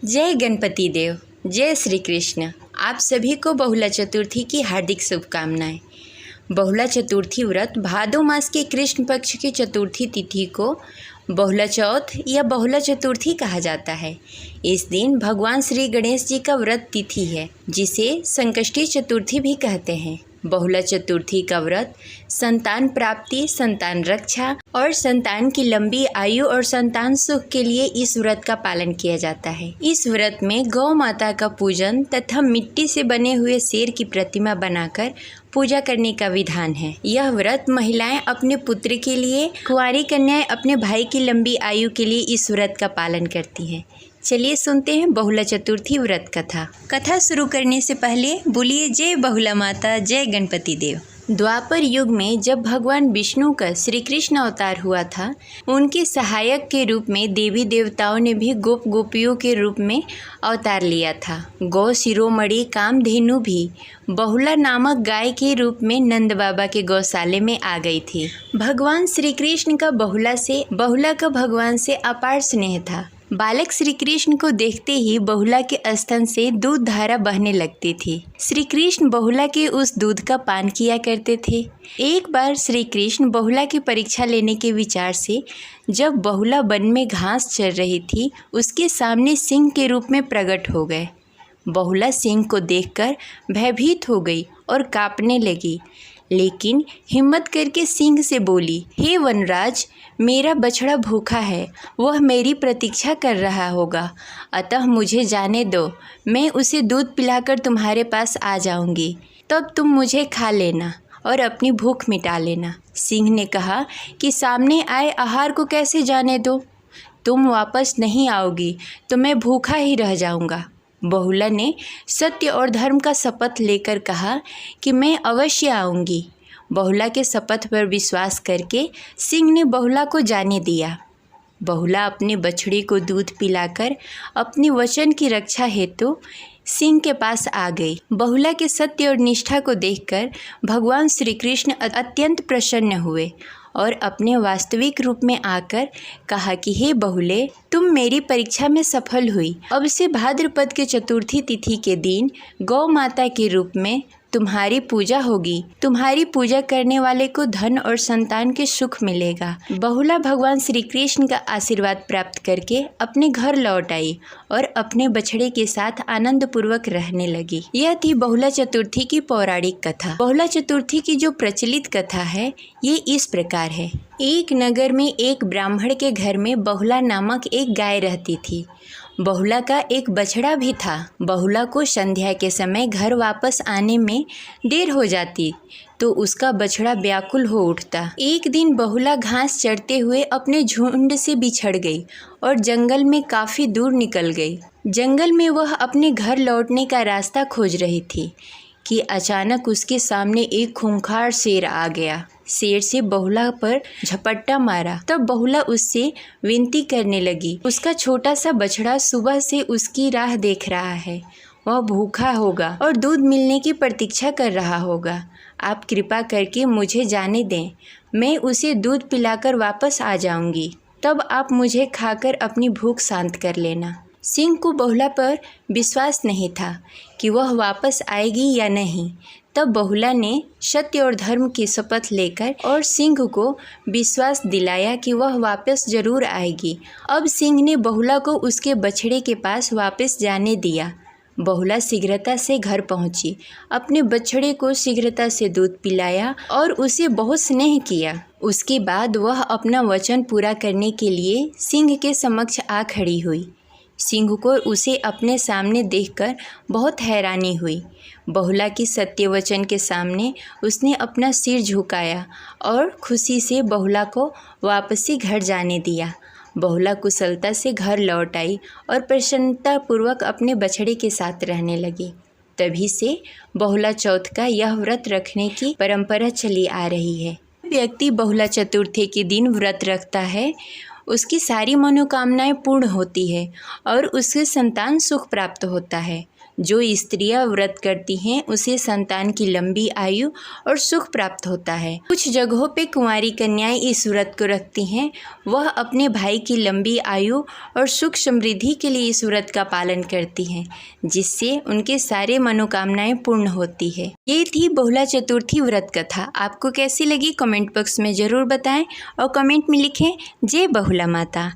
जय गणपति देव, जय श्री कृष्ण। आप सभी को बहुला चतुर्थी की हार्दिक शुभकामनाएं। बहुला चतुर्थी व्रत भादो मास के कृष्ण पक्ष की चतुर्थी तिथि को बहुला चौथ या बहुला चतुर्थी कहा जाता है। इस दिन भगवान श्री गणेश जी का व्रत तिथि है, जिसे संकष्टी चतुर्थी भी कहते हैं। बहुला चतुर्थी का व्रत संतान प्राप्ति, संतान रक्षा और संतान की लंबी आयु और संतान सुख के लिए इस व्रत का पालन किया जाता है। इस व्रत में गौ माता का पूजन तथा मिट्टी से बने हुए शेर की प्रतिमा बनाकर पूजा करने का विधान है। यह व्रत महिलाएं अपने पुत्र के लिए, कुंवारी कन्याएं अपने भाई की लंबी आयु के लिए इस व्रत का पालन करती हैं। चलिए सुनते हैं बहुला चतुर्थी व्रत कथा। कथा शुरू करने से पहले बोलिए जय बहुला माता, जय गणपति देव। द्वापर युग में जब भगवान विष्णु का श्री कृष्ण अवतार हुआ था, उनके सहायक के रूप में देवी देवताओं ने भी गोप गोपियों के रूप में अवतार लिया था। गौ शिरोमणि कामधेनु भी बहुला नामक गाय के रूप में नंद बाबा के गौशाले में आ गई थी। भगवान श्री कृष्ण का बहुला का भगवान से अपार स्नेह था। बालक श्री कृष्ण को देखते ही बहुला के स्तन से दूध धारा बहने लगती थी। श्री कृष्ण बहुला के उस दूध का पान किया करते थे। एक बार श्री कृष्ण बहुला की परीक्षा लेने के विचार से जब बहुला वन में घास चर रही थी, उसके सामने सिंह के रूप में प्रकट हो गए। बहुला सिंह को देखकर भयभीत हो गई और कांपने लगी, लेकिन हिम्मत करके सिंह से बोली, हे वनराज, मेरा बछड़ा भूखा है, वह मेरी प्रतीक्षा कर रहा होगा, अतः मुझे जाने दो। मैं उसे दूध पिलाकर तुम्हारे पास आ जाऊंगी, तब तुम मुझे खा लेना और अपनी भूख मिटा लेना। सिंह ने कहा कि सामने आए आहार को कैसे जाने दो, तुम वापस नहीं आओगी तो मैं भूखा ही रह जाऊंगा। बहुला ने सत्य और धर्म का शपथ लेकर कहा कि मैं अवश्य आऊंगी। बहुला के शपथ पर विश्वास करके सिंह ने बहुला को जाने दिया। बहुला अपने बछड़े को दूध पिलाकर अपने वचन की रक्षा हेतु सिंह के पास आ गई। बहुला के सत्य और निष्ठा को देखकर भगवान श्री कृष्ण अत्यंत प्रसन्न हुए और अपने वास्तविक रूप में आकर कहा कि हे बहुले, तुम मेरी परीक्षा में सफल हुई। अब से भाद्रपद के चतुर्थी तिथि के दिन गौ माता के रूप में तुम्हारी पूजा होगी। तुम्हारी पूजा करने वाले को धन और संतान के सुख मिलेगा। बहुला भगवान श्री कृष्ण का आशीर्वाद प्राप्त करके अपने घर लौट आई और अपने बछड़े के साथ आनंद पूर्वक रहने लगी। यह थी बहुला चतुर्थी की पौराणिक कथा। बहुला चतुर्थी की जो प्रचलित कथा है, ये इस प्रकार है। एक नगर में एक ब्राह्मण के घर में बहुला नामक एक गाय रहती थी। बहुला का एक बछड़ा भी था। बहुला को संध्या के समय घर वापस आने में देर हो जाती तो उसका बछड़ा व्याकुल हो उठता। एक दिन बहुला घास चरते हुए अपने झुंड से बिछड़ गई और जंगल में काफ़ी दूर निकल गई। जंगल में वह अपने घर लौटने का रास्ता खोज रही थी कि अचानक उसके सामने एक खूंखार शेर आ गया। शेर से बहुला पर झपट्टा मारा। तब बहुला उससे विनती करने लगी। उसका छोटा सा बछड़ा सुबह से उसकी राह देख रहा है, वह भूखा होगा और दूध मिलने की प्रतीक्षा कर रहा होगा। आप कृपा करके मुझे जाने दें, मैं उसे दूध पिलाकर वापस आ जाऊंगी, तब आप मुझे खाकर अपनी भूख शांत कर लेना। सिंह को बहुला पर विश्वास नहीं था कि वह वापस आएगी या नहीं। तब बहुला ने सत्य और धर्म की शपथ लेकर और सिंह को विश्वास दिलाया कि वह वापस जरूर आएगी। अब सिंह ने बहुला को उसके बछड़े के पास वापस जाने दिया। बहुला शीघ्रता से घर पहुंची, अपने बछड़े को शीघ्रता से दूध पिलाया और उसे बहुत स्नेह किया। उसके बाद वह अपना वचन पूरा करने के लिए सिंह के समक्ष आ खड़ी हुई। सिंह को उसे अपने सामने देखकर बहुत हैरानी हुई। बहुला की सत्य वचन के सामने उसने अपना सिर झुकाया और खुशी से बहुला को वापसी घर जाने दिया। बहुला कुशलता से घर लौट आई और प्रसन्नतापूर्वक अपने बछड़े के साथ रहने लगी। तभी से बहुला चौथ का यह व्रत रखने की परंपरा चली आ रही है। व्यक्ति बहुला चतुर्थी के दिन व्रत रखता है, उसकी सारी मनोकामनाएं पूर्ण होती है और उसके संतान सुख प्राप्त होता है। जो स्त्रियां व्रत करती हैं उसे संतान की लंबी आयु और सुख प्राप्त होता है। कुछ जगहों पे कुंवारी कन्याएं इस व्रत को रखती हैं। वह अपने भाई की लंबी आयु और सुख समृद्धि के लिए इस व्रत का पालन करती हैं, जिससे उनके सारे मनोकामनाएं पूर्ण होती है। ये थी बहुला चतुर्थी व्रत कथा। आपको कैसी लगी कमेंट बॉक्स में ज़रूर बताएं और कमेंट में लिखें जय बहुला माता।